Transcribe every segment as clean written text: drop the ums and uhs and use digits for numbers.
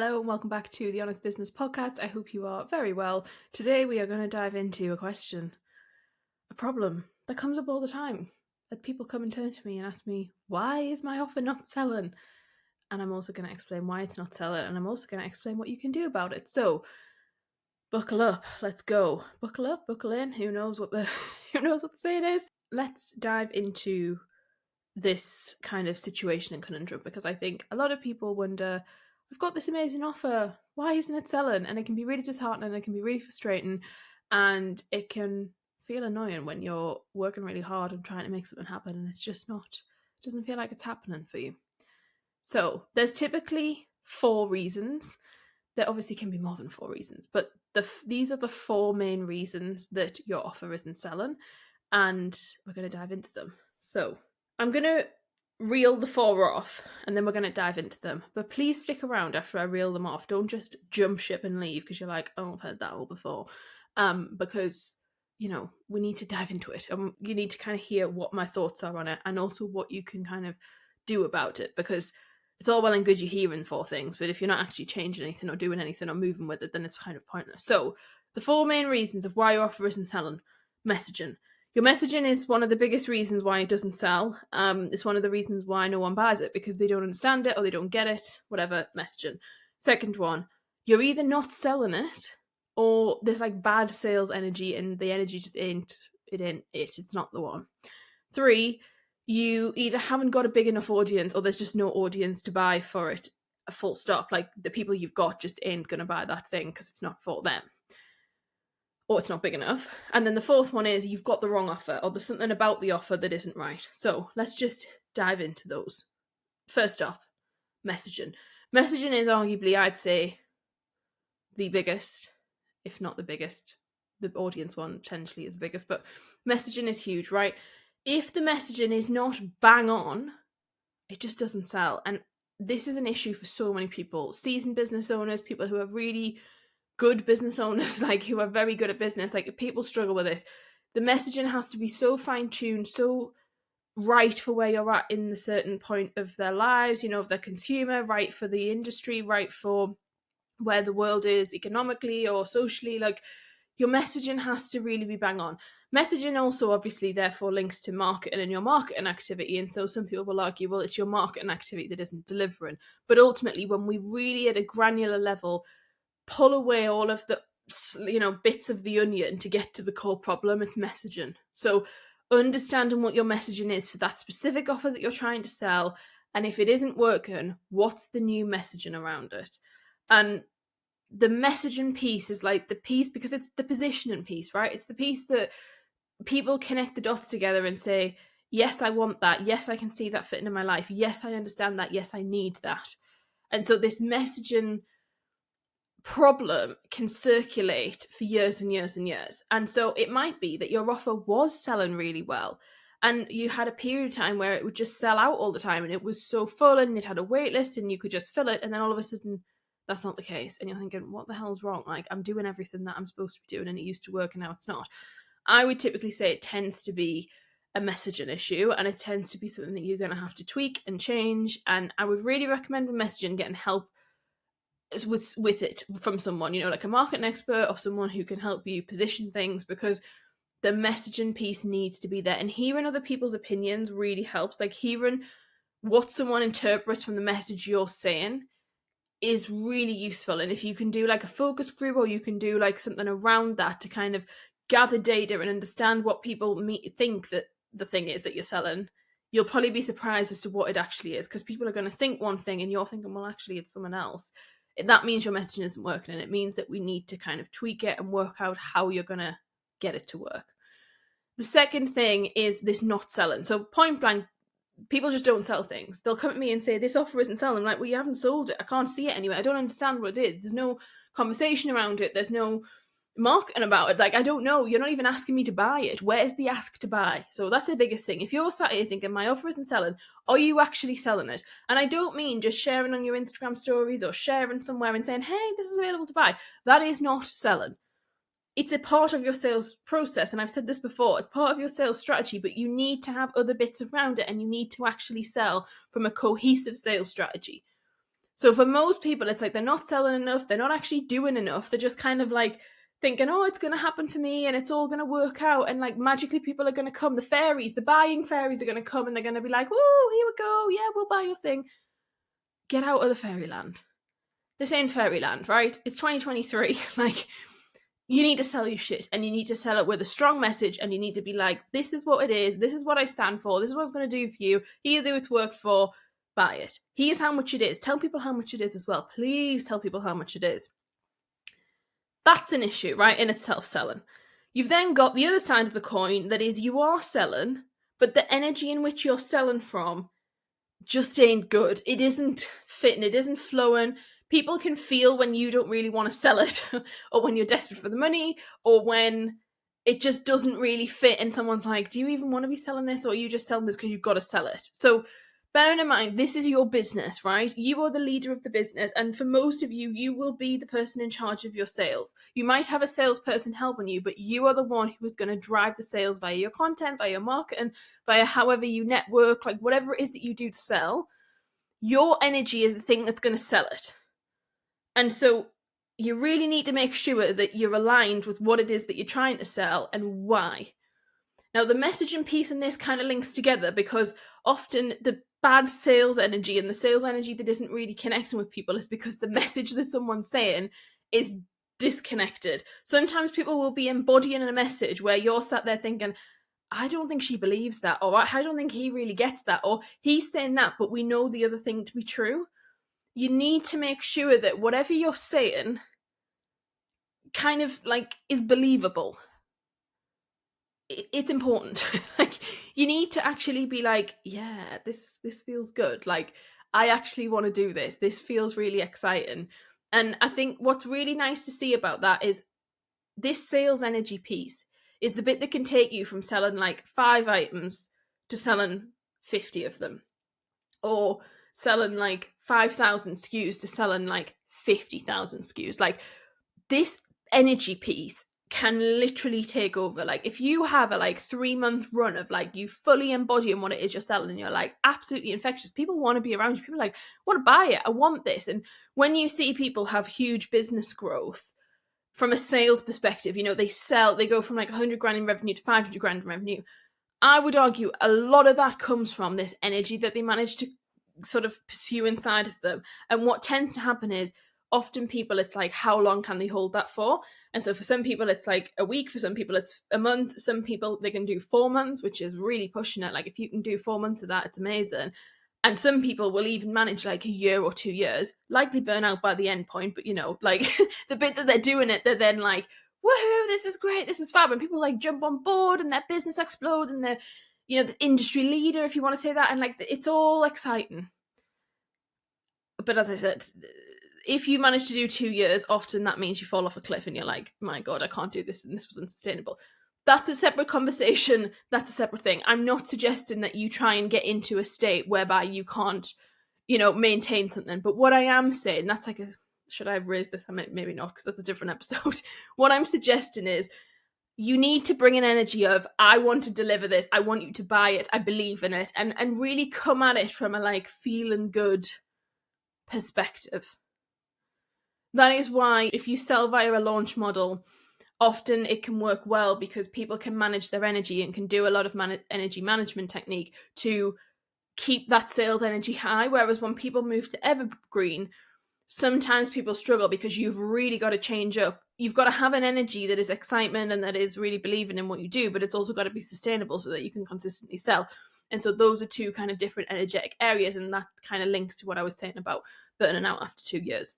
Hello and welcome back to the Honest Business Podcast. I hope you are very well. Today we are going to dive into a question, a problem that comes up all the time. That people come and turn to me and ask me, why is my offer not selling? And I'm also going to explain why it's not selling, and I'm also going to explain what you can do about it. So buckle up, let's go. Buckle up, buckle in. Who knows what the saying is? Let's dive into this kind of situation and conundrum, because I think a lot of people wonder, I've got this amazing offer, why isn't it selling? And it can be really disheartening, it can be really frustrating, and it can feel annoying when you're working really hard and trying to make something happen and it's just not, it doesn't feel like it's happening for you. So there's typically 4 reasons. There obviously can be more than 4 reasons, but these are the 4 main reasons that your offer isn't selling, and we're going to dive into them. So I'm going to reel the 4 off and then we're going to dive into them. But please stick around after I reel them off. Don't just jump ship and leave because you're like, oh, I've heard that all before. Because, we need to dive into it. You need to kind of hear what my thoughts are on it and also what you can kind of do about it, because it's all well and good you hearing 4 things, but if you're not actually changing anything or doing anything or moving with it, then it's kind of pointless. So the 4 main reasons of why your offer isn't selling: messaging. Your messaging is one of the biggest reasons why it doesn't sell. It's one of the reasons why no one buys it, because they don't understand it or they don't get it, whatever. Messaging. Second one, you're either not selling it or there's like bad sales energy and the energy just ain't it. It's not the one. 3, you either haven't got a big enough audience or there's just no audience to buy for it, full stop. Like the people you've got just ain't going to buy that thing because it's not for them, or it's not big enough. And then the 4th one is you've got the wrong offer, or there's something about the offer that isn't right. So let's just dive into those. First off, messaging. Messaging is arguably, I'd say, the biggest, if not the biggest. The audience one potentially is the biggest, but messaging is huge, right? If the messaging is not bang on, it just doesn't sell. And this is an issue for so many people. Seasoned business owners, people who are really good business owners, like who are very good at business, like people struggle with this. The messaging has to be so fine-tuned, so right for where you're at in the certain point of their lives, of their consumer, right for the industry, right for where the world is economically or socially. Like your messaging has to really be bang on. Messaging also obviously therefore links to marketing and your marketing activity, and so some people will argue, well, it's your marketing activity that isn't delivering. But ultimately, when we really at a granular level pull away all of the bits of the onion to get to the core problem, it's messaging. So understanding what your messaging is for that specific offer that you're trying to sell, and if it isn't working, what's the new messaging around it? And the messaging piece is like the piece, because it's the positioning piece, right? It's the piece that people connect the dots together and say, yes, I want that. Yes, I can see that fit into my life. Yes, I understand that. Yes, I need that. And so this messaging problem can circulate for years and years and years. And so it might be that your offer was selling really well and you had a period of time where it would just sell out all the time and it was so full and it had a wait list and you could just fill it, and then all of a sudden that's not the case and you're thinking, what the hell's wrong? Like, I'm doing everything that I'm supposed to be doing and it used to work and now it's not. I would typically say it tends to be a messaging issue, and it tends to be something that you're going to have to tweak and change. And I would really recommend with messaging getting help with it from someone, like a marketing expert or someone who can help you position things, because the messaging piece needs to be there. And hearing other people's opinions really helps. Like hearing what someone interprets from the message you're saying is really useful. And if you can do like a focus group, or you can do like something around that to kind of gather data and understand what people think that the thing is that you're selling, you'll probably be surprised as to what it actually is, because people are going to think one thing and you're thinking, well, actually it's someone else. That means your messaging isn't working, and it means that we need to kind of tweak it and work out how you're going to get it to work. The second thing is this not selling. So point blank, people just don't sell things. They'll come at me and say, this offer isn't selling. I'm like, well, you haven't sold it. I can't see it anywhere. I don't understand what it is. There's no conversation around it. There's no marketing about it. Like, I don't know. You're not even asking me to buy it. Where's the ask to buy? So that's the biggest thing. If you're sat here thinking my offer isn't selling, are you actually selling it? And I don't mean just sharing on your Instagram stories or sharing somewhere and saying, hey, this is available to buy. That is not selling. It's a part of your sales process, and I've said this before, it's part of your sales strategy, but you need to have other bits around it, and you need to actually sell from a cohesive sales strategy. So for most people, it's like they're not selling enough, they're not actually doing enough, they're just kind of like thinking, oh, it's going to happen for me and it's all going to work out, and like magically people are going to come, the fairies, the buying fairies are going to come, and they're going to be like, oh, here we go, yeah, we'll buy your thing. Get out of the fairyland. This ain't fairyland, right? It's 2023. Like, you need to sell your shit, and you need to sell it with a strong message, and you need to be like, this is what it is, this is what I stand for, this is what it's going to do for you, here's who it's worked for, buy it. Here's how much it is. Tell people how much it is as well. Please tell people how much it is. That's an issue, right, in itself, selling. You've then got the other side of the coin, that is, you are selling, but the energy in which you're selling from just ain't good. It isn't fitting, it isn't flowing. People can feel when you don't really want to sell it, or when you're desperate for the money, or when it just doesn't really fit and someone's like, do you even want to be selling this, or are you just selling this because you've got to sell it? So bearing in mind, this is your business, right? You are the leader of the business, and for most of you, you will be the person in charge of your sales. You might have a salesperson helping you, but you are the one who is going to drive the sales via your content, via your marketing, via however you network, like whatever it is that you do to sell. Your energy is the thing that's going to sell it. And so you really need to make sure that you're aligned with what it is that you're trying to sell and why. Now, the messaging piece in this kind of links together, because often the bad sales energy and the sales energy that isn't really connecting with people is because the message that someone's saying is disconnected. Sometimes people will be embodying a message where you're sat there thinking, I don't think she believes that, or I don't think he really gets that, or he's saying that, but we know the other thing to be true. You need to make sure that whatever you're saying kind of like is believable. It's important. Like, you need to actually be like, yeah, this feels good. Like, I actually want to do this. This feels really exciting. And I think what's really nice to see about that is this sales energy piece is the bit that can take you from selling like 5 items to selling 50 of them, or selling like 5,000 SKUs to selling like 50,000 SKUs. Like, this energy piece can literally take over. Like, if you have a like 3-month run of like you fully embodying what it is you're selling, and you're like absolutely infectious, people want to be around you, people are like, I want to buy it, I want this. And when you see people have huge business growth from a sales perspective, you know, they go from like 100 grand in revenue to 500 grand in revenue, I would argue a lot of that comes from this energy that they manage to sort of pursue inside of them. And what tends to happen is, often people, it's like, how long can they hold that for? And so for some people, it's like a week. For some people, it's a month. Some people, they can do 4 months, which is really pushing it. Like, if you can do 4 months of that, it's amazing. And some people will even manage like a year or 2 years, likely burn out by the end point. But, you know, like the bit that they're doing it, they're then like, woohoo, this is great, this is fab. And people like jump on board, and their business explodes, and they're, you know, the industry leader, if you want to say that. And like, it's all exciting. But as I said, if you manage to do 2 years, often that means you fall off a cliff and you're like, my God, I can't do this, and this was unsustainable. That's a separate conversation. That's a separate thing. I'm not suggesting that you try and get into a state whereby you can't, you know, maintain something. But what I am saying, that's like should I have raised this? Maybe not, because that's a different episode. What I'm suggesting is, you need to bring an energy of, I want to deliver this, I want you to buy it, I believe in it, and really come at it from a like feeling good perspective. That is why if you sell via a launch model, often it can work well, because people can manage their energy and can do a lot of energy management technique to keep that sales energy high. Whereas when people move to evergreen, sometimes people struggle, because you've really got to change up. You've got to have an energy that is excitement and that is really believing in what you do, but it's also got to be sustainable so that you can consistently sell. And so those are two kind of different energetic areas, and that kind of links to what I was saying about burning out after 2 years.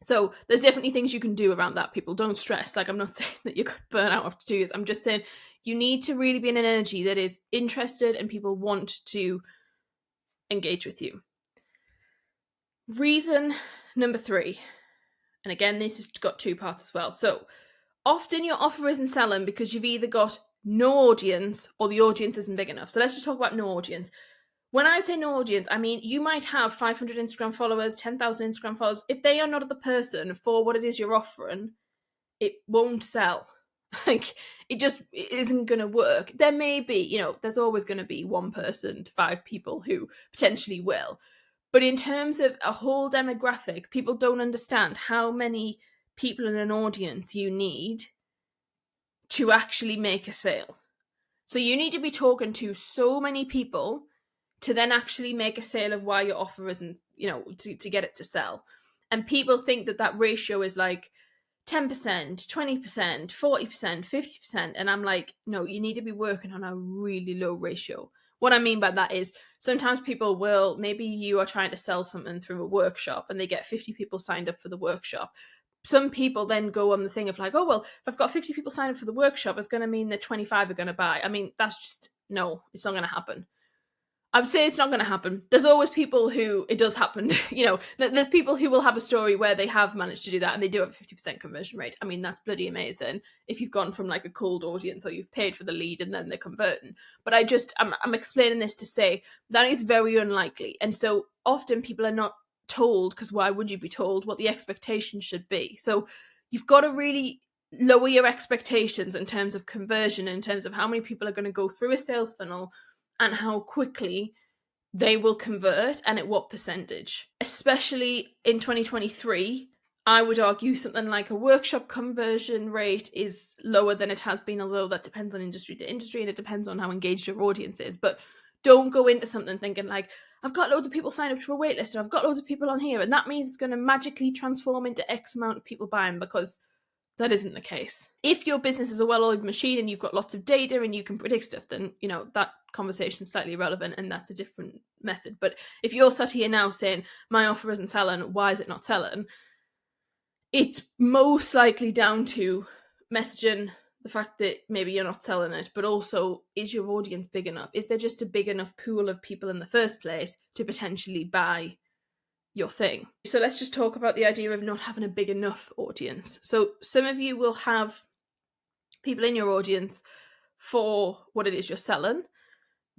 So there's definitely things you can do around that. People, don't stress. Like, I'm not saying that you're going to burn out after 2 years. I'm just saying you need to really be in an energy that is interested and people want to engage with you. Reason number 3, and again, this has got 2 parts as well. So often your offer isn't selling because you've either got no audience or the audience isn't big enough. So let's just talk about no audience. When I say no audience, I mean you might have 500 Instagram followers, 10,000 Instagram followers. If they are not the person for what it is you're offering, it won't sell. Like, it isn't going to work. There may be, you know, there's always going to be 1 person to 5 people who potentially will. But in terms of a whole demographic, people don't understand how many people in an audience you need to actually make a sale. So you need to be talking to so many people to then actually make a sale of why your offer isn't, to get it to sell. And people think that ratio is like 10%, 20%, 40%, 50%. And I'm like, no, you need to be working on a really low ratio. What I mean by that is sometimes people will, maybe you are trying to sell something through a workshop and they get 50 people signed up for the workshop. Some people then go on the thing of like, oh, well, if I've got 50 people signed up for the workshop, it's going to mean that 25 are going to buy. I mean, that's just, no, it's not going to happen. I would say it's not going to happen. There's always people who it does happen. There's people who will have a story where they have managed to do that and they do have a 50% conversion rate. I mean, that's bloody amazing if you've gone from like a cold audience or you've paid for the lead and then they're converting. But I'm explaining this to say that is very unlikely. And so often people are not told, because why would you be told what the expectations should be? So you've got to really lower your expectations in terms of conversion, in terms of how many people are going to go through a sales funnel and how quickly they will convert and at what percentage. Especially in 2023, I would argue something like a workshop conversion rate is lower than it has been, although that depends on industry to industry and it depends on how engaged your audience is. But don't go into something thinking like, I've got loads of people signed up to a waitlist and I've got loads of people on here and that means it's going to magically transform into X amount of people buying, because that isn't the case. If your business is a well-oiled machine and you've got lots of data and you can predict stuff, then, that conversation is slightly irrelevant and that's a different method. But if you're sat here now saying, my offer isn't selling, why is it not selling? It's most likely down to messaging, the fact that maybe you're not selling it, but also, is your audience big enough? Is there just a big enough pool of people in the first place to potentially buy your thing? So let's just talk about the idea of not having a big enough audience. So some of you will have people in your audience for what it is you're selling,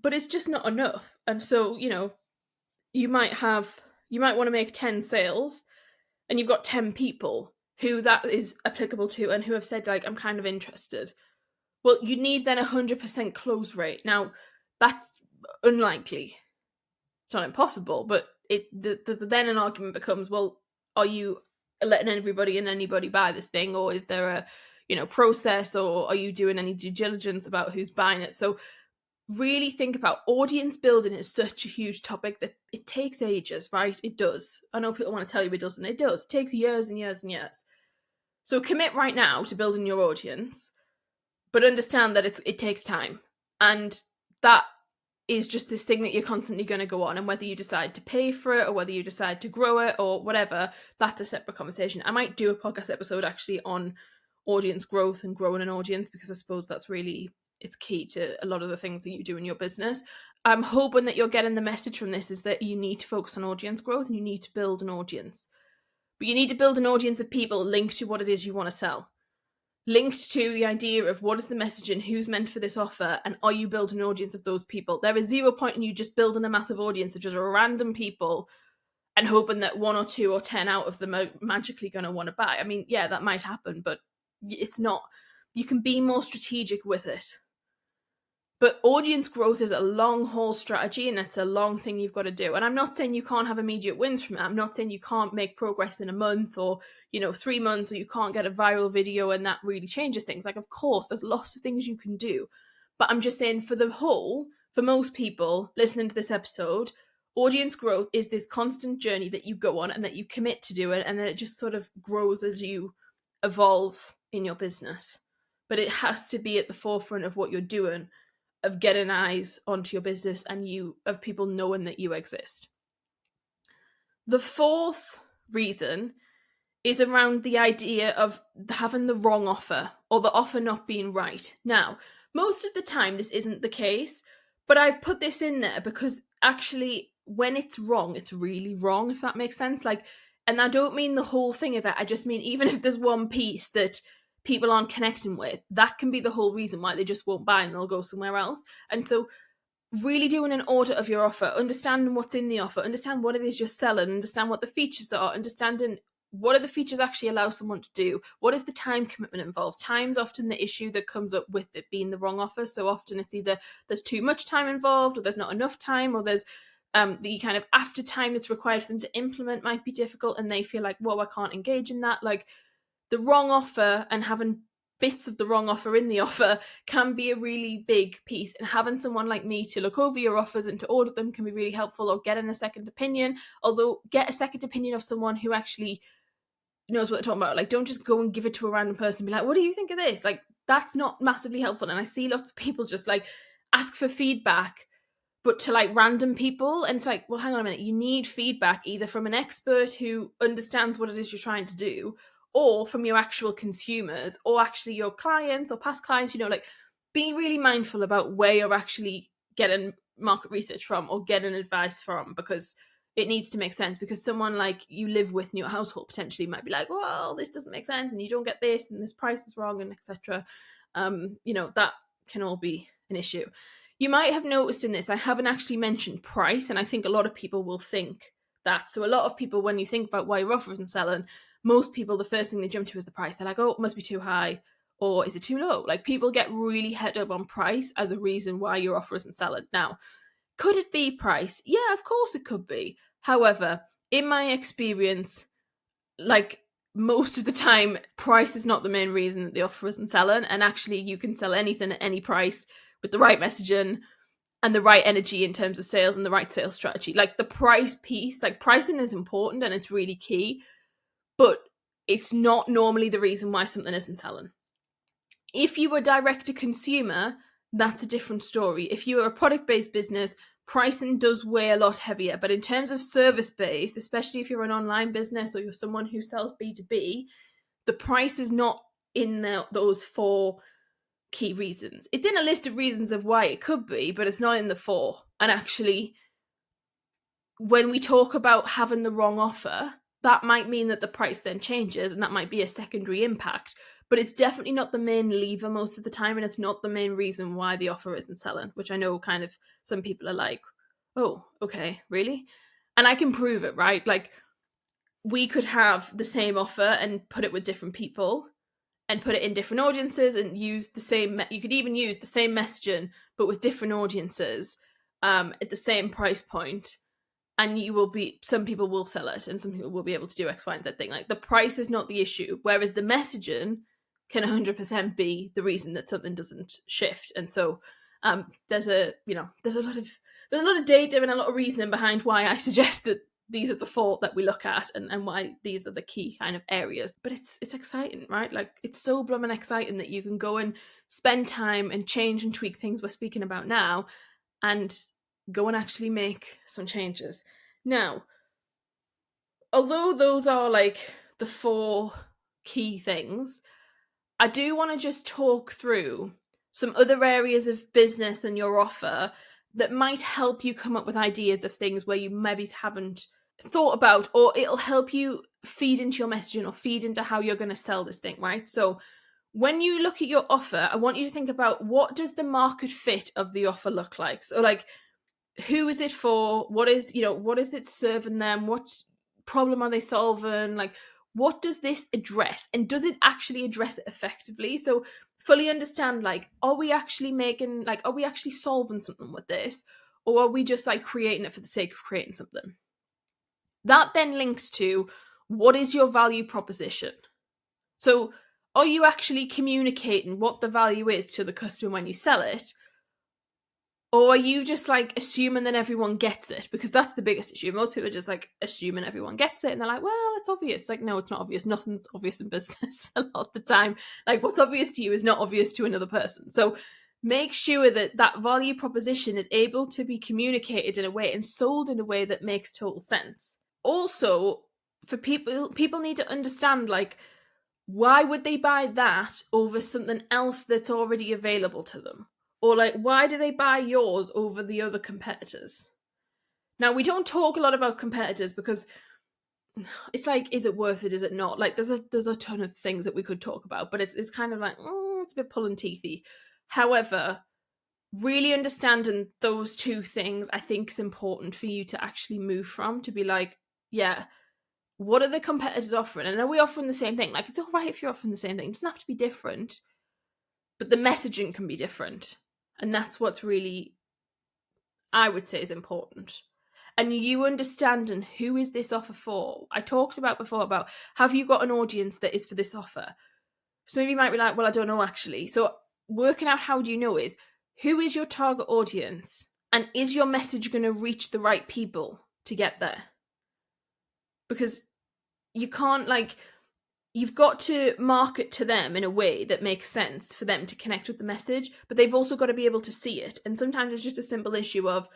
but it's just not enough. And so, you might want to make 10 sales and you've got 10 people who that is applicable to and who have said like, I'm kind of interested. Well, you need then 100% close rate. Now, that's unlikely. It's not impossible, but then an argument becomes, well, are you letting everybody and anybody buy this thing, or is there a process, or are you doing any due diligence about who's buying it? So really think about audience building. Is such a huge topic that it takes ages, right? It does. I know people want to tell you it doesn't. It does. It takes years and years and years. So commit right now to building your audience, but understand that it takes time, and that is just this thing that you're constantly going to go on, and whether you decide to pay for it or whether you decide to grow it or whatever, that's a separate conversation. I might do a podcast episode actually on audience growth and growing an audience, because I suppose that's really, it's key to a lot of the things that you do in your business. I'm hoping that you're getting the message from this is that you need to focus on audience growth and you need to build an audience. But you need to build an audience of people linked to what it is you want to sell. Linked to the idea of what is the message and who's meant for this offer, and are you building an audience of those people? There is zero point in you just building a massive audience of just random people and hoping that 1 or 2 or 10 out of them are magically going to want to buy. I mean, yeah, that might happen, but it's not. You can be more strategic with it. But audience growth is a long haul strategy, and it's a long thing you've got to do. And I'm not saying you can't have immediate wins from it. I'm not saying you can't make progress in a month or 3 months, or you can't get a viral video and that really changes things. Like, of course, there's lots of things you can do. But I'm just saying, for most people listening to this episode, audience growth is this constant journey that you go on and that you commit to do it, and then it just sort of grows as you evolve in your business. But it has to be at the forefront of what you're doing, of getting eyes onto your business and of people knowing that you exist. The fourth reason is around the idea of having the wrong offer, or the offer not being right. Now, most of the time this isn't the case, but I've put this in there because actually when it's wrong, it's really wrong, if that makes sense. And I don't mean the whole thing of it. I just mean, even if there's one piece that people aren't connecting with, that can be the whole reason why they just won't buy and they'll go somewhere else. And so really doing an audit of your offer, understanding what's in the offer, understand what it is you're selling, understand what the features are, understanding what are the features actually allow someone to do, what is the time commitment involved. Time's often the issue that comes up with it being the wrong offer. So often it's either there's too much time involved, or there's not enough time, or there's the kind of after time that's required for them to implement might be difficult, and they feel like, whoa, I can't engage in that. Like, the wrong offer and having bits of the wrong offer in the offer can be a really big piece, and having someone like me to look over your offers and to audit them can be really helpful, or getting a second opinion. Although, get a second opinion of someone who actually knows what they're talking about. Like, don't just go and give it to a random person and be like, what do you think of this? Like, that's not massively helpful. And I see lots of people just like ask for feedback, but to like random people. And it's like, well, hang on a minute. You need feedback either from an expert who understands what it is you're trying to do, or from your actual consumers, or actually your clients or past clients. Like, be really mindful about where you're actually getting market research from or getting advice from, because it needs to make sense. Because someone like you live with in your household potentially might be like, well, this doesn't make sense, and you don't get this, and this price is wrong, and etc. That can all be an issue. You might have noticed in this, I haven't actually mentioned price, and I think a lot of people will think that. So a lot of people, when you think about why your offer isn't selling, most people, the first thing they jump to is the price. They're like, oh, it must be too high, or is it too low? Like, people get really head up on price as a reason why your offer isn't selling. Now, could it be price? Yeah, of course it could be. However, in my experience, like, most of the time, price is not the main reason that the offer isn't selling. And actually, you can sell anything at any price with the right messaging and the right energy in terms of sales and the right sales strategy. Like, the price piece, like, pricing is important and it's really key, but it's not normally the reason why something isn't selling. If you were direct to consumer, that's a different story. If you are a product-based business, pricing does weigh a lot heavier. But in terms of service-based, especially if you're an online business or you're someone who sells B2B, the price is not in those 4 key reasons. It's in a list of reasons of why it could be, but it's not in the 4. And actually, when we talk about having the wrong offer, that might mean that the price then changes, and that might be a secondary impact. But it's definitely not the main lever most of the time, and it's not the main reason why the offer isn't selling, which I know kind of some people are like, oh, okay, really? And I can prove it, right? Like, we could have the same offer and put it with different people and put it in different audiences and use the same, you could even use the same messaging, but with different audiences at the same price point. And some people will sell it and some people will be able to do X, Y, and Z thing. Like, the price is not the issue, whereas the messaging can 100% be the reason that something doesn't shift. And so there's a lot of data and a lot of reasoning behind why I suggest that these are the 4 that we look at, and why these are the key kind of areas. But it's exciting, right? Like, it's so blooming exciting that you can go and spend time and change and tweak things we're speaking about now, and go and actually make some changes. Now, although those are like the 4 key things, I do want to just talk through some other areas of business and your offer that might help you come up with ideas of things where you maybe haven't thought about, or it'll help you feed into your messaging or feed into how you're going to sell this thing, right? So when you look at your offer, I want you to think about, what does the market fit of the offer look like? So, like, who is it for? What is it serving them? What problem are they solving? Like, what does this address? And does it actually address it effectively? So fully understand, like, are we actually solving something with this? Or are we just like creating it for the sake of creating something? That then links to, what is your value proposition? So are you actually communicating what the value is to the customer when you sell it? Or are you just like assuming that everyone gets it? Because that's the biggest issue. Most people are just like assuming everyone gets it, and they're like, well, it's obvious. Like, no, it's not obvious. Nothing's obvious in business a lot of the time. Like, what's obvious to you is not obvious to another person. So make sure that that value proposition is able to be communicated in a way and sold in a way that makes total sense. Also, for people need to understand, like, why would they buy that over something else that's already available to them? Or, like, why do they buy yours over the other competitors? Now, we don't talk a lot about competitors because it's like, is it worth it? Is it not? Like, there's a ton of things that we could talk about, but it's kind of like, it's a bit pulling teethy. However, really understanding those 2 things, I think, is important for you to actually move from, to be like, yeah, what are the competitors offering? And are we offering the same thing? Like, it's all right if you're offering the same thing. It doesn't have to be different, but the messaging can be different. And that's what's really, I would say, is important. and you understanding who is this offer for. I talked about before about, have you got an audience that is for this offer? Some of you might be like, well, I don't know actually. So working out how do you know is, who is your target audience, and is your message going to reach the right people to get there? Because you can't, like, you've got to market to them in a way that makes sense for them to connect with the message, but they've also got to be able to see it. And sometimes it's just a simple issue of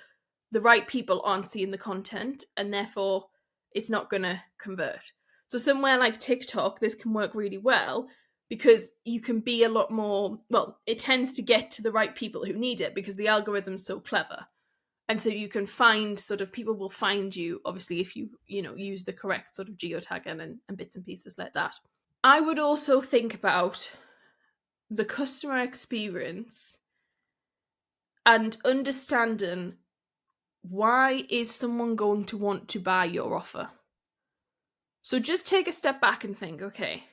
the right people aren't seeing the content, and therefore it's not going to convert. So somewhere like TikTok, this can work really well because you can be a lot more, well, it tends to get to the right people who need it because the algorithm's so clever. And so you can find, sort of, people will find you, obviously, if you use the correct sort of geotagging and bits and pieces like that. I would also think about the customer experience and understanding, why is someone going to want to buy your offer? So just take a step back and think, okay,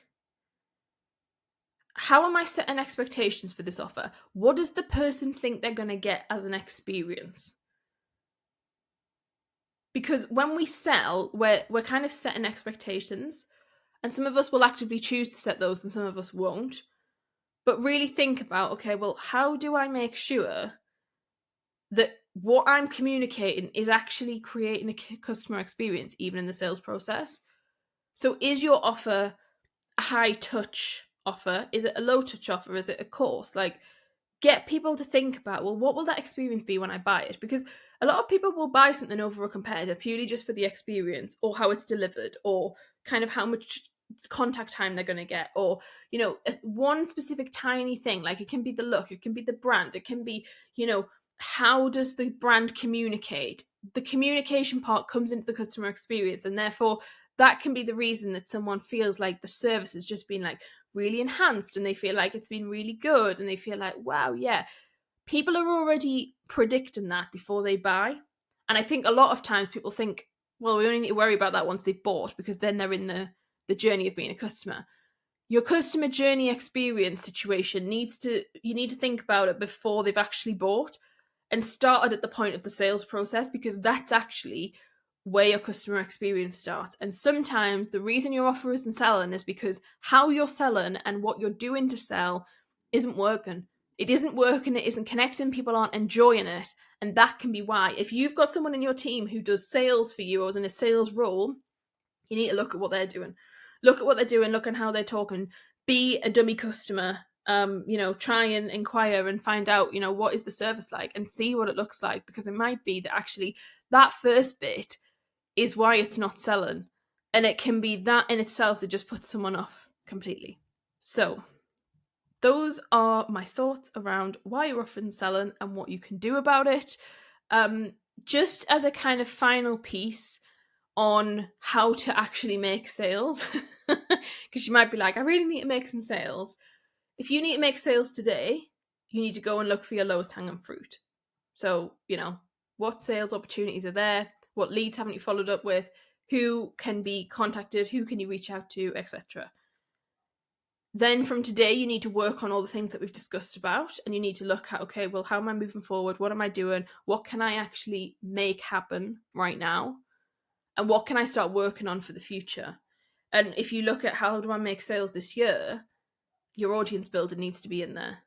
how am I setting expectations for this offer? What does the person think they're going to get as an experience? Because when we sell, we're kind of setting expectations, and some of us will actively choose to set those and some of us won't. But really think about, okay, well, how do I make sure that what I'm communicating is actually creating a customer experience, even in the sales process? So is your offer a high touch offer? Is it a low touch offer? Is it a course? Like, get people to think about, well, what will that experience be when I buy it? Because a lot of people will buy something over a competitor purely just for the experience, or how it's delivered, or kind of how much contact time they're going to get, or one specific tiny thing. Like, it can be the look, it can be the brand, it can be, how does the brand communicate? The communication part comes into the customer experience, and therefore that can be the reason that someone feels like the service has just been like really enhanced, and they feel like it's been really good, and they feel like, wow, yeah. People are already predicting that before they buy. And I think a lot of times people think, well, we only need to worry about that once they've bought, because then they're in the journey of being a customer. Your customer journey experience situation you need to think about it before they've actually bought, and started at the point of the sales process, because that's actually where your customer experience starts. And sometimes the reason your offer isn't selling is because how you're selling and what you're doing to sell isn't working. It isn't working, it isn't connecting, people aren't enjoying it. And that can be why. If you've got someone in your team who does sales for you or is in a sales role, you need to look at what they're doing. Look at what they're doing, look at how they're talking. Be a dummy customer. Try and inquire and find out, what is the service like, and see what it looks like, because it might be that actually that first bit is why it's not selling. And it can be that in itself that just puts someone off completely. So those are my thoughts around why your offer isn't selling and what you can do about it. Just as a kind of final piece on how to actually make sales, because you might be like, I really need to make some sales. If you need to make sales today, you need to go and look for your lowest hanging fruit. So, what sales opportunities are there? What leads haven't you followed up with? Who can be contacted? Who can you reach out to, etc.? Then from today, you need to work on all the things that we've discussed about, and you need to look at, okay, well, how am I moving forward? What am I doing? What can I actually make happen right now? And what can I start working on for the future? And if you look at how do I make sales this year, your audience builder needs to be in there.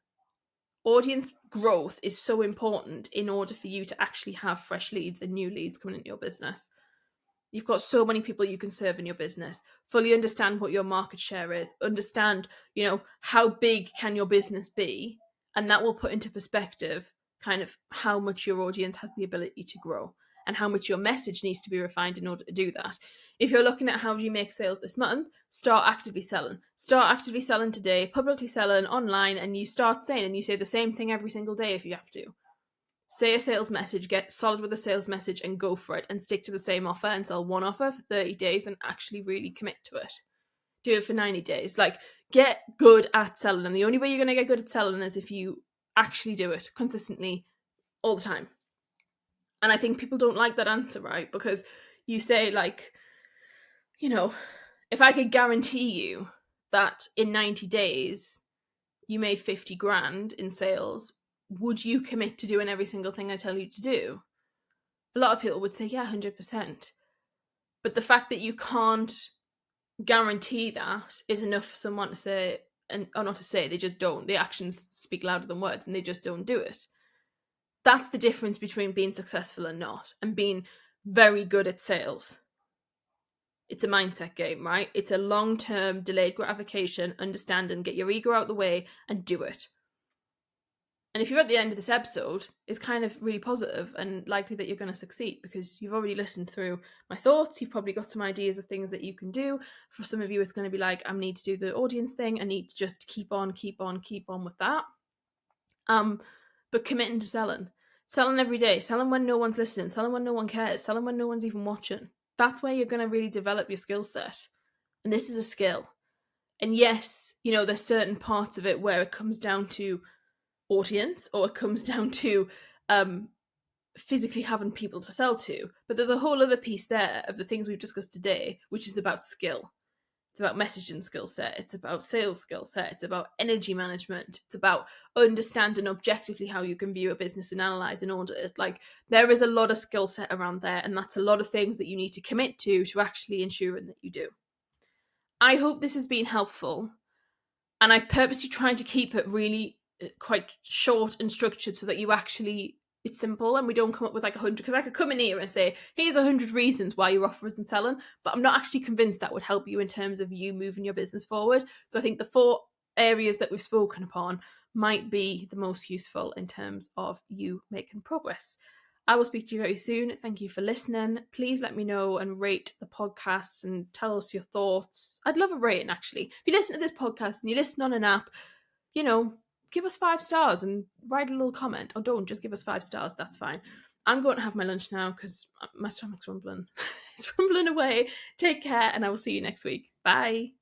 Audience growth is so important in order for you to actually have fresh leads and new leads coming into your business. You've got so many people you can serve in your business. Fully understand what your market share is. Understand, how big can your business be? And that will put into perspective kind of how much your audience has the ability to grow, and how much your message needs to be refined in order to do that. If you're looking at how do you make sales this month, start actively selling. Start actively selling today, publicly selling online, and you start saying, and you say the same thing every single day if you have to. Say a sales message, get solid with a sales message and go for it, and stick to the same offer and sell one offer for 30 days and actually really commit to it. Do it for 90 days. Like, get good at selling. And the only way you're going to get good at selling is if you actually do it consistently all the time. And I think people don't like that answer, right? Because you say, like, if I could guarantee you that in 90 days you made 50 grand in sales, would you commit to doing every single thing I tell you to do? a lot of people would say, yeah, 100%. But the fact that you can't guarantee that is enough for someone to say, or not to say, they just don't. The actions speak louder than words, and they just don't do it. That's the difference between being successful and not, and being very good at sales. It's a mindset game, right? It's a long-term delayed gratification, understanding, get your ego out the way and do it. And if you're at the end of this episode, it's kind of really positive and likely that you're going to succeed because you've already listened through my thoughts. You've probably got some ideas of things that you can do. For some of you, it's going to be like, I need to do the audience thing. I need to just keep on with that. But committing to selling every day, selling when no one's listening, selling when no one cares, selling when no one's even watching. That's where you're going to really develop your skill set. And this is a skill. And yes, there's certain parts of it where it comes down to audience, or it comes down to physically having people to sell to. But there's a whole other piece there of the things we've discussed today, which is about skill. It's about messaging skill set. It's about sales skill set. It's about energy management. It's about understanding objectively how you can view a business and analyze and audit. Like, there is a lot of skill set around there, and that's a lot of things that you need to commit to actually ensuring that you do. I hope this has been helpful, and I've purposely tried to keep it really quite short and structured so that it's simple and we don't come up with like 100, because I could come in here and say, here's 100 reasons why your offer isn't selling, but I'm not actually convinced that would help you in terms of you moving your business forward. So I think the 4 areas that we've spoken upon might be the most useful in terms of you making progress. I will speak to you very soon. Thank you for listening. Please let me know and rate the podcast and tell us your thoughts. I'd love a rating, actually. If you listen to this podcast and you listen on an app, give us 5 stars and write a little comment. Or don't, just give us 5 stars. That's fine. I'm going to have my lunch now because my stomach's rumbling. It's rumbling away. Take care, and I will see you next week. Bye.